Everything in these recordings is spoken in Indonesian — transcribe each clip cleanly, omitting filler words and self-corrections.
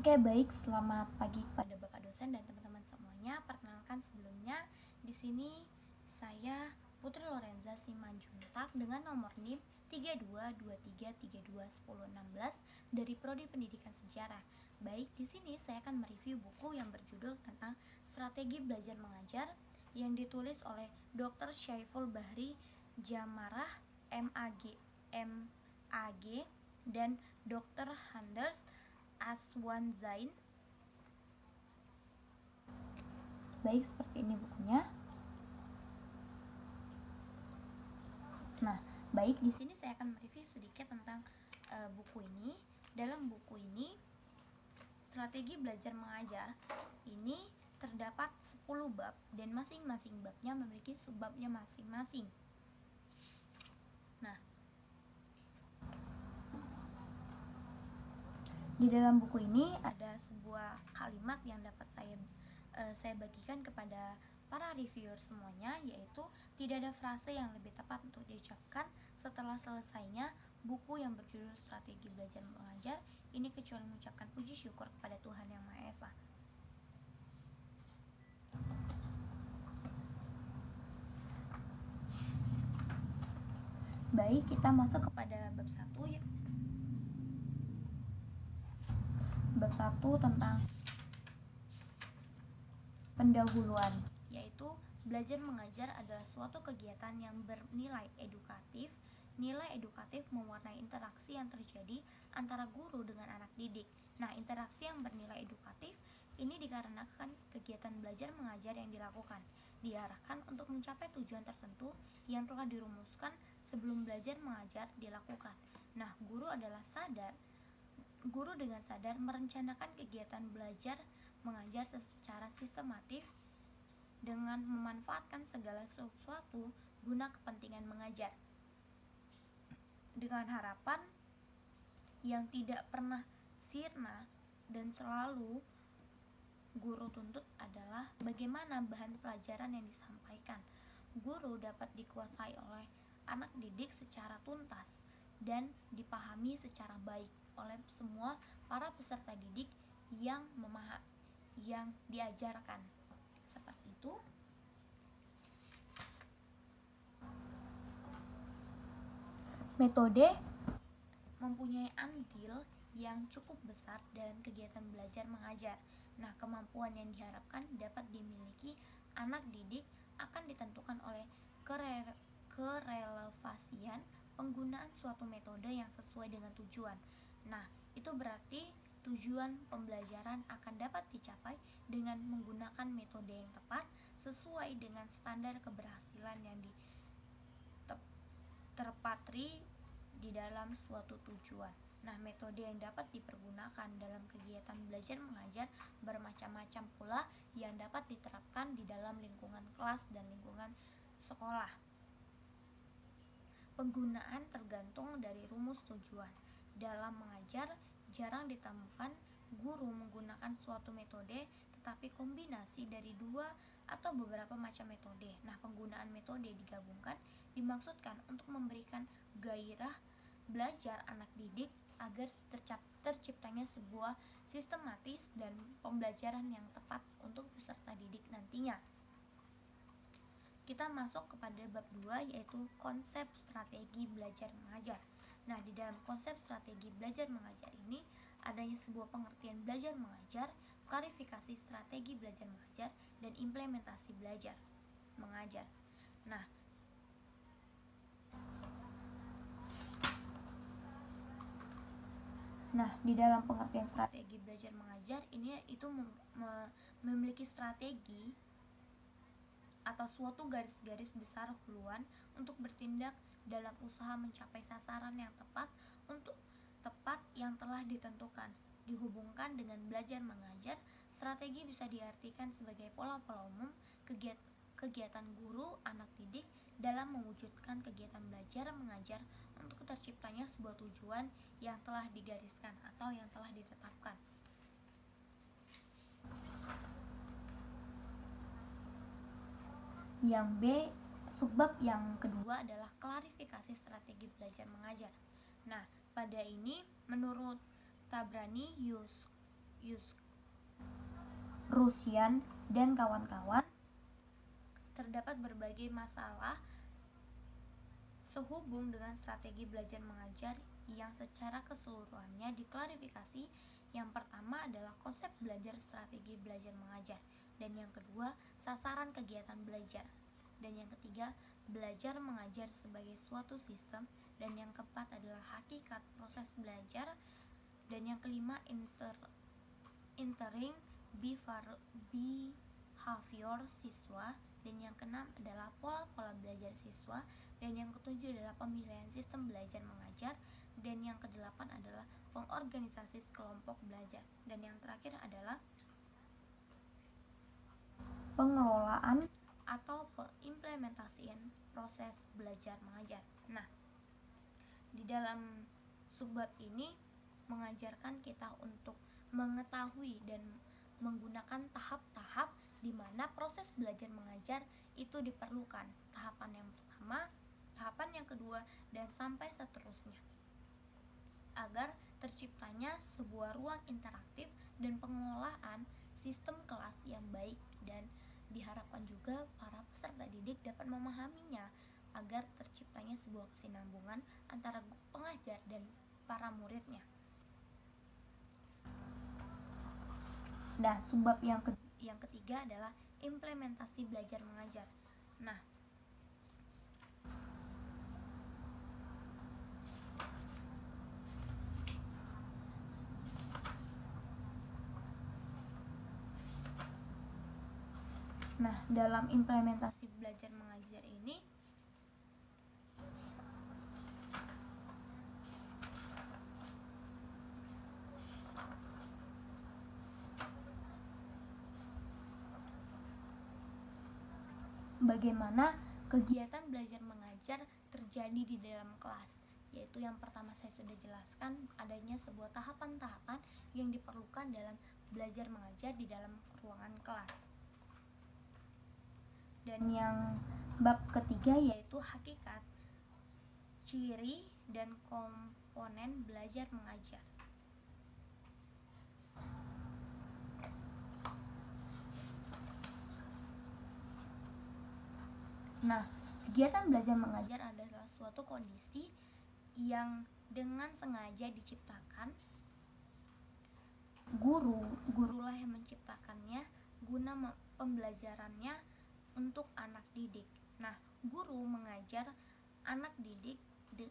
Oke, baik. Selamat pagi kepada Bapak dosen dan teman-teman semuanya. Perkenalkan sebelumnya, di sini saya Putri Lorenza Simanjuntak dengan nomor NIM 3223321016 dari Prodi Pendidikan Sejarah. Baik, di sini saya akan mereview buku yang berjudul tentang Strategi Belajar Mengajar yang ditulis oleh Dr. Syaiful Bahri Jamarah MAG dan Dr. Handers Aswan Zain. Baik, seperti ini bukunya. Nah, baik, di sini saya akan mereview sedikit tentang buku ini. Dalam buku ini, Strategi Belajar Mengajar ini terdapat 10 bab dan masing-masing babnya memiliki subbabnya masing-masing. Nah, di dalam buku ini ada sebuah kalimat yang dapat saya bagikan kepada para reviewer semuanya, yaitu tidak ada frase yang lebih tepat untuk diucapkan setelah selesainya buku yang berjudul Strategi Belajar Mengajar ini kecuali mengucapkan puji syukur kepada Tuhan Yang Maha Esa. Baik, kita masuk kepada bab 1 ya. Bab 1 tentang pendahuluan, yaitu belajar mengajar adalah suatu kegiatan yang bernilai edukatif. Nilai edukatif mewarnai interaksi yang terjadi antara guru dengan anak didik. Nah, interaksi yang bernilai edukatif ini dikarenakan kegiatan belajar mengajar yang dilakukan diarahkan untuk mencapai tujuan tertentu yang telah dirumuskan sebelum belajar mengajar dilakukan. Nah, Guru dengan sadar merencanakan kegiatan belajar mengajar secara sistematif dengan memanfaatkan segala sesuatu guna kepentingan mengajar, dengan harapan yang tidak pernah sirna dan selalu guru tuntut adalah bagaimana bahan pelajaran yang disampaikan. Guru dapat dikuasai oleh anak didik secara tuntas dan dipahami secara baik oleh semua para peserta didik yang diajarkan. Seperti itu. Metode mempunyai andil yang cukup besar dalam kegiatan belajar mengajar. Nah, kemampuan yang diharapkan dapat dimiliki anak didik akan ditentukan oleh kerelevasian penggunaan suatu metode yang sesuai dengan tujuan. Nah, itu berarti tujuan pembelajaran akan dapat dicapai dengan menggunakan metode yang tepat sesuai dengan standar keberhasilan yang terpatri di dalam suatu tujuan. Nah, metode yang dapat dipergunakan dalam kegiatan belajar mengajar bermacam-macam pula yang dapat diterapkan di dalam lingkungan kelas dan lingkungan sekolah. Penggunaan tergantung dari rumus tujuan. Dalam mengajar, jarang ditemukan guru menggunakan suatu metode, tetapi kombinasi dari dua atau beberapa macam metode. Nah, penggunaan metode digabungkan dimaksudkan untuk memberikan gairah belajar anak didik agar terciptanya sebuah sistematis dan pembelajaran yang tepat untuk peserta didik nantinya. Kita masuk kepada bab 2, yaitu konsep strategi belajar mengajar. Nah, di dalam konsep strategi belajar mengajar ini adanya sebuah pengertian belajar mengajar, klarifikasi strategi belajar mengajar, dan implementasi belajar mengajar. Nah, di dalam pengertian strategi belajar mengajar ini memiliki strategi atau suatu garis-garis besar haluan untuk bertindak dalam usaha mencapai sasaran yang tepat yang telah ditentukan. Dihubungkan dengan belajar mengajar, strategi bisa diartikan sebagai pola-pola umum kegiatan guru anak didik dalam mewujudkan kegiatan belajar mengajar untuk terciptanya sebuah tujuan yang telah digariskan atau yang telah ditetapkan. Yang B, subbab yang kedua adalah klarifikasi strategi belajar mengajar. Nah, pada ini menurut Tabrani Rusian dan kawan-kawan, terdapat berbagai masalah sehubung dengan strategi belajar mengajar yang secara keseluruhannya diklarifikasi. Yang pertama adalah konsep belajar, strategi belajar mengajar, dan yang kedua sasaran kegiatan belajar, dan yang ketiga belajar mengajar sebagai suatu sistem, dan yang keempat adalah hakikat proses belajar, dan yang kelima entering behavior siswa, dan yang keenam adalah pola-pola belajar siswa, dan yang ketujuh adalah pemilihan sistem belajar mengajar, dan yang kedelapan adalah pengorganisasi kelompok belajar, dan yang terakhir adalah pengelolaan atau pengimplementasian proses belajar mengajar. Nah, di dalam subbab ini mengajarkan kita untuk mengetahui dan menggunakan tahap-tahap di mana proses belajar mengajar itu diperlukan. Tahapan yang pertama, tahapan yang kedua, dan sampai seterusnya, agar terciptanya sebuah ruang interaktif dan pengelolaan sistem kelas yang baik, dan diharapkan juga para peserta didik dapat memahaminya agar terciptanya sebuah kesinambungan antara pengajar dan para muridnya. Nah, subbab yang ketiga adalah implementasi belajar mengajar. Nah, dalam implementasi belajar mengajar ini bagaimana kegiatan belajar mengajar terjadi di dalam kelas, yaitu yang pertama saya sudah jelaskan adanya sebuah tahapan-tahapan yang diperlukan dalam belajar mengajar di dalam ruangan kelas. Dan yang bab ketiga yaitu hakikat, ciri, dan komponen belajar mengajar. Nah, kegiatan belajar mengajar adalah suatu kondisi yang dengan sengaja diciptakan. Gurulah yang menciptakannya guna pembelajarannya untuk anak didik. Nah, guru mengajar anak didik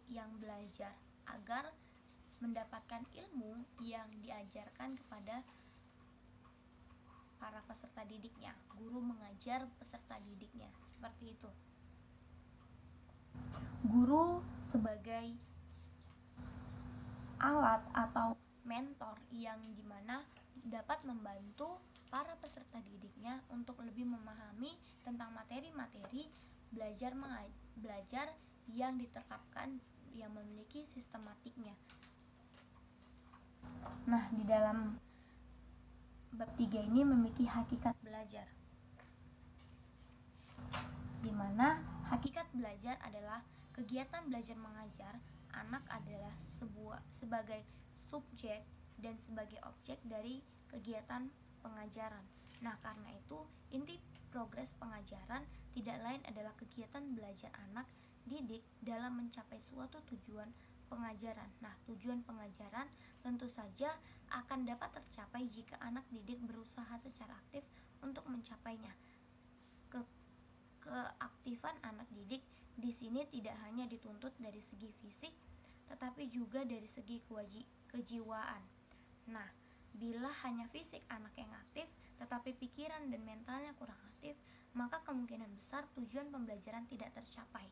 yang belajar agar mendapatkan ilmu yang diajarkan kepada para peserta didiknya. Guru mengajar peserta didiknya, seperti itu. Guru sebagai alat atau mentor yang dimana dapat membantu para peserta didiknya untuk lebih memahami tentang materi-materi belajar yang ditetapkan, yang memiliki sistematiknya. Nah, di dalam bab 3 ini memiliki hakikat belajar, di mana hakikat belajar adalah kegiatan belajar mengajar. Anak adalah sebagai subjek dan sebagai objek dari kegiatan pengajaran. Nah, karena itu inti progres pengajaran tidak lain adalah kegiatan belajar anak didik dalam mencapai suatu tujuan pengajaran. Nah, tujuan pengajaran tentu saja akan dapat tercapai jika anak didik berusaha secara aktif untuk mencapainya. Keaktifan anak didik di sini tidak hanya dituntut dari segi fisik, tetapi juga dari segi kejiwaan. Nah, bila hanya fisik anak yang aktif, tetapi pikiran dan mentalnya kurang aktif, maka kemungkinan besar tujuan pembelajaran tidak tercapai.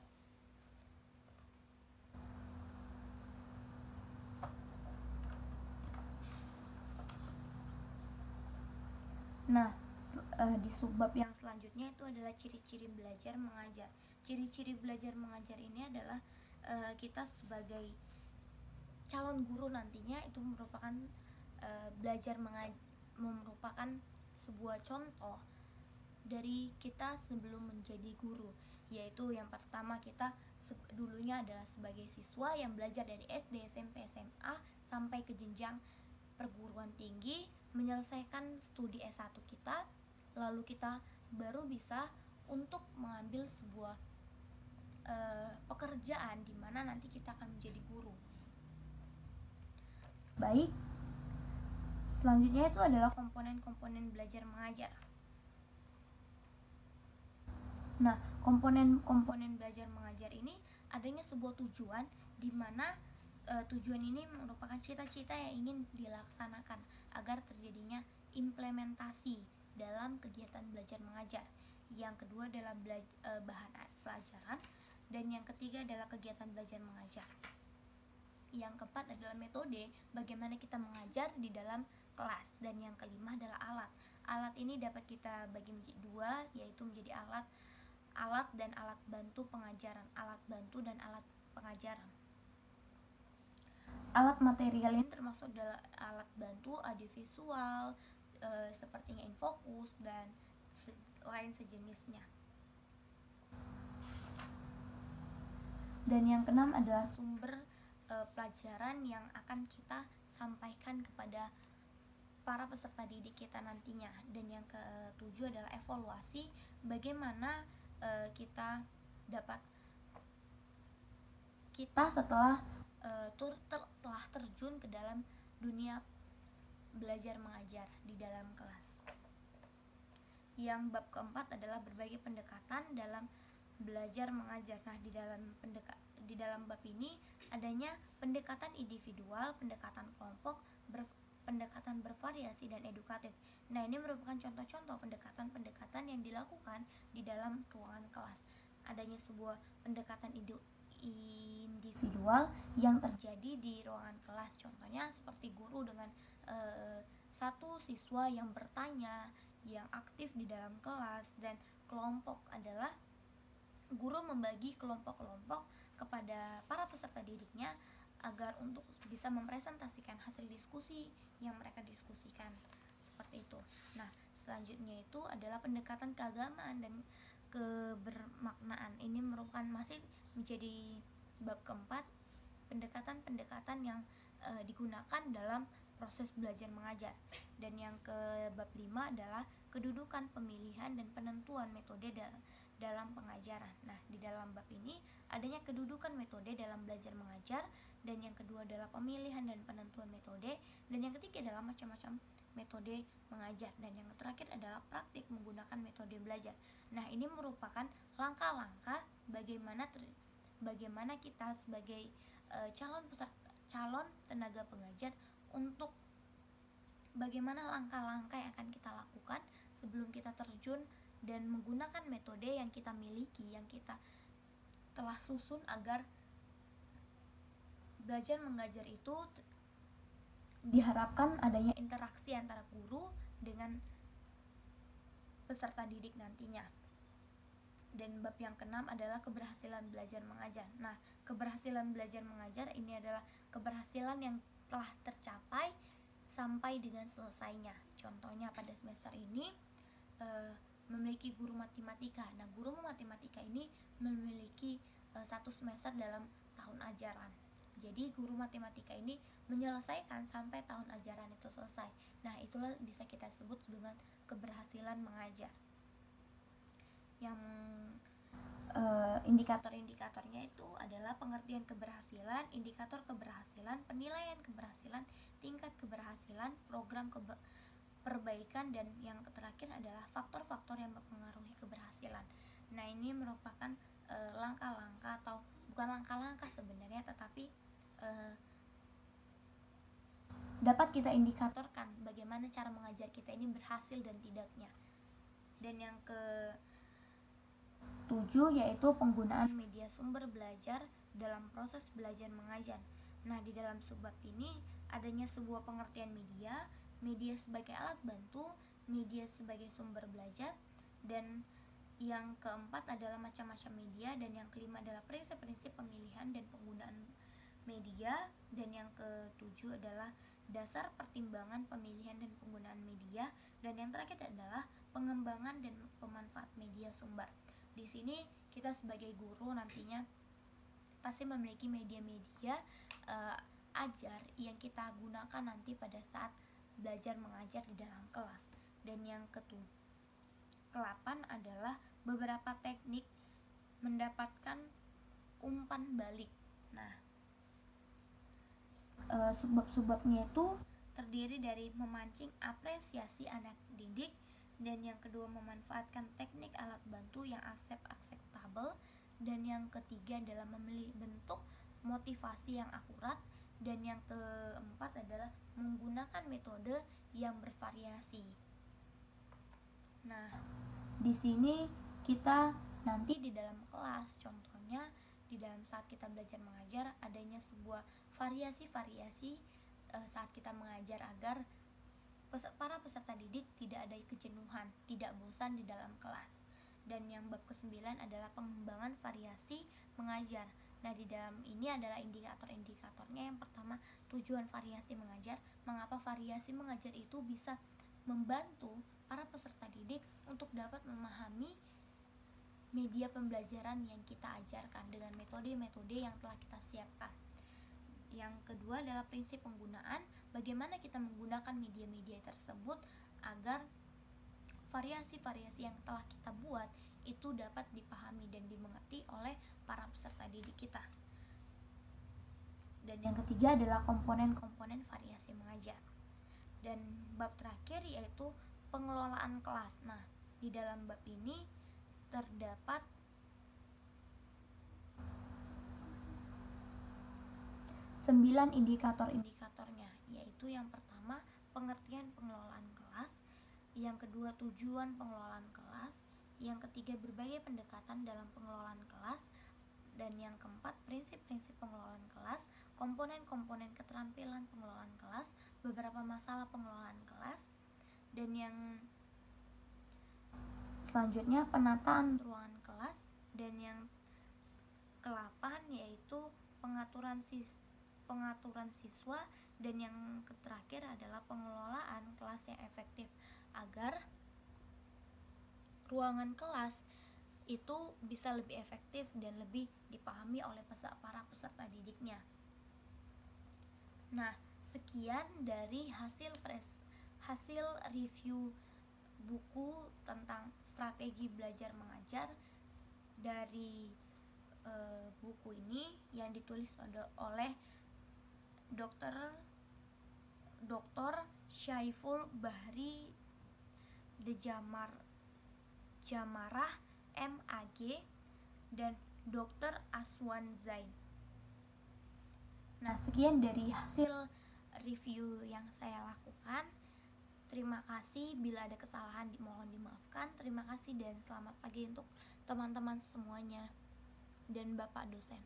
Nah, di subbab yang selanjutnya itu adalah ciri-ciri belajar mengajar. Ciri-ciri belajar mengajar ini adalah kita sebagai calon guru nantinya itu merupakan merupakan sebuah contoh dari kita sebelum menjadi guru, yaitu yang pertama kita dulunya adalah sebagai siswa yang belajar dari SD, SMP, SMA sampai ke jenjang perguruan tinggi, menyelesaikan studi S1 kita, lalu kita baru bisa untuk mengambil sebuah pekerjaan di mana nanti kita akan menjadi guru. Baik, selanjutnya itu adalah komponen-komponen belajar mengajar. Nah, komponen-komponen belajar mengajar ini adanya sebuah tujuan di mana tujuan ini merupakan cita-cita yang ingin dilaksanakan agar terjadinya implementasi dalam kegiatan belajar mengajar. Yang kedua adalah bahan pelajaran, dan yang ketiga adalah kegiatan belajar mengajar. Yang keempat adalah metode bagaimana kita mengajar di dalam kelas, dan yang kelima adalah alat. Alat ini dapat kita bagi menjadi dua, yaitu menjadi alat dan alat bantu pengajaran, alat bantu dan alat pengajaran. Alat material ini termasuk adalah alat bantu audiovisual, sepertinya infocus dan lain sejenisnya. Dan yang keenam adalah sumber pelajaran yang akan kita sampaikan kepada para peserta didik kita nantinya. Dan yang ketujuh adalah evaluasi, bagaimana kita setelah telah terjun ke dalam dunia belajar mengajar di dalam kelas. Yang bab keempat adalah berbagai pendekatan dalam belajar mengajar. Nah, di dalam bab ini adanya pendekatan individual, pendekatan kelompok, pendekatan bervariasi dan edukatif. Nah, ini merupakan contoh-contoh pendekatan-pendekatan yang dilakukan di dalam ruangan kelas. Adanya sebuah pendekatan individual yang terjadi di ruangan kelas. Contohnya seperti guru dengan satu siswa yang bertanya, yang aktif di dalam kelas. Dan kelompok adalah guru membagi kelompok-kelompok kepada para peserta didiknya agar untuk bisa mempresentasikan hasil diskusi yang mereka diskusikan, seperti itu. Nah, selanjutnya itu adalah pendekatan keagamaan dan kebermaknaan. Ini merupakan masih menjadi bab keempat, pendekatan-pendekatan yang digunakan dalam proses belajar mengajar. Dan yang ke bab 5 adalah kedudukan, pemilihan dan penentuan metode dalam pengajaran. Nah, di dalam bab ini adanya kedudukan metode dalam belajar mengajar, dan yang kedua adalah pemilihan dan penentuan metode, dan yang ketiga adalah macam-macam metode mengajar, dan yang terakhir adalah praktik menggunakan metode belajar. Nah, ini merupakan langkah-langkah bagaimana kita sebagai calon tenaga pengajar untuk bagaimana langkah-langkah yang akan kita lakukan sebelum kita terjun dan menggunakan metode yang kita miliki, yang kita telah susun agar belajar mengajar itu diharapkan adanya interaksi antara guru dengan peserta didik nantinya. Dan bab yang keenam adalah keberhasilan belajar mengajar. Nah, keberhasilan belajar mengajar ini adalah keberhasilan yang telah tercapai sampai dengan selesainya. Contohnya pada semester ini memiliki guru matematika. Nah, guru matematika ini memiliki satu semester dalam tahun ajaran. Jadi guru matematika ini menyelesaikan sampai tahun ajaran itu selesai. Nah, itulah bisa kita sebut dengan keberhasilan mengajar. Yang indikator-indikatornya itu adalah pengertian keberhasilan, indikator keberhasilan, penilaian keberhasilan, tingkat keberhasilan, program perbaikan, dan yang terakhir adalah faktor-faktor yang mempengaruhi keberhasilan. Nah, ini merupakan langkah-langkah, atau bukan langkah-langkah sebenarnya, tetapi dapat kita indikatorkan bagaimana cara mengajar kita ini berhasil dan tidaknya. Dan yang ke-7 yaitu penggunaan media sumber belajar dalam proses belajar mengajar. Nah, di dalam subbab ini adanya sebuah pengertian media sebagai alat bantu, media sebagai sumber belajar, dan yang keempat adalah macam-macam media, dan yang kelima adalah prinsip-prinsip pemilihan dan penggunaan media, dan yang ketujuh adalah dasar pertimbangan pemilihan dan penggunaan media, dan yang terakhir adalah pengembangan dan pemanfaat media sumber. Di sini kita sebagai guru nantinya pasti memiliki media-media ajar yang kita gunakan nanti pada saat belajar mengajar di dalam kelas. Dan yang ke-8 adalah beberapa teknik mendapatkan umpan balik. Nah, sebab-sebabnya itu terdiri dari memancing apresiasi anak didik, dan yang kedua memanfaatkan teknik alat bantu yang akseptabel, dan yang ketiga adalah memilih bentuk motivasi yang akurat, dan yang keempat adalah menggunakan metode yang bervariasi. Nah, di sini kita nanti di dalam kelas, contohnya di dalam saat kita belajar mengajar, adanya sebuah variasi-variasi saat kita mengajar agar para peserta didik tidak ada kejenuhan, tidak bosan di dalam kelas. Dan yang bab ke-9 adalah pengembangan variasi mengajar. Nah, di dalam ini adalah indikator-indikatornya. Yang pertama, tujuan variasi mengajar. Mengapa variasi mengajar itu bisa membantu para peserta didik untuk dapat memahami media pembelajaran yang kita ajarkan dengan metode-metode yang telah kita siapkan. Yang kedua adalah prinsip penggunaan, bagaimana kita menggunakan media-media tersebut agar variasi-variasi yang telah kita buat itu dapat dipahami dan dimengerti oleh para peserta didik kita. Dan yang ketiga adalah komponen-komponen variasi mengajar. Dan bab terakhir yaitu pengelolaan kelas. Nah, di dalam bab ini terdapat 9 indikator-indikatornya, yaitu yang pertama pengertian pengelolaan kelas, yang kedua tujuan pengelolaan kelas, yang ketiga berbagai pendekatan dalam pengelolaan kelas, dan yang keempat prinsip-prinsip pengelolaan kelas, komponen-komponen keterampilan pengelolaan kelas, beberapa masalah pengelolaan kelas, dan yang selanjutnya penataan ruangan kelas, dan yang ke-8 yaitu pengaturan siswa, dan yang terakhir adalah pengelolaan kelas yang efektif agar ruangan kelas itu bisa lebih efektif dan lebih dipahami oleh para peserta didiknya. Nah, sekian dari hasil review buku tentang strategi belajar mengajar dari buku ini yang ditulis oleh Dr. Syaiful Bahri Jamarah MAG dan Dr. Aswan Zain. Nah, sekian dari hasil review yang saya lakukan. Terima kasih, bila ada kesalahan mohon dimaafkan. Terima kasih dan selamat pagi untuk teman-teman semuanya dan Bapak dosen.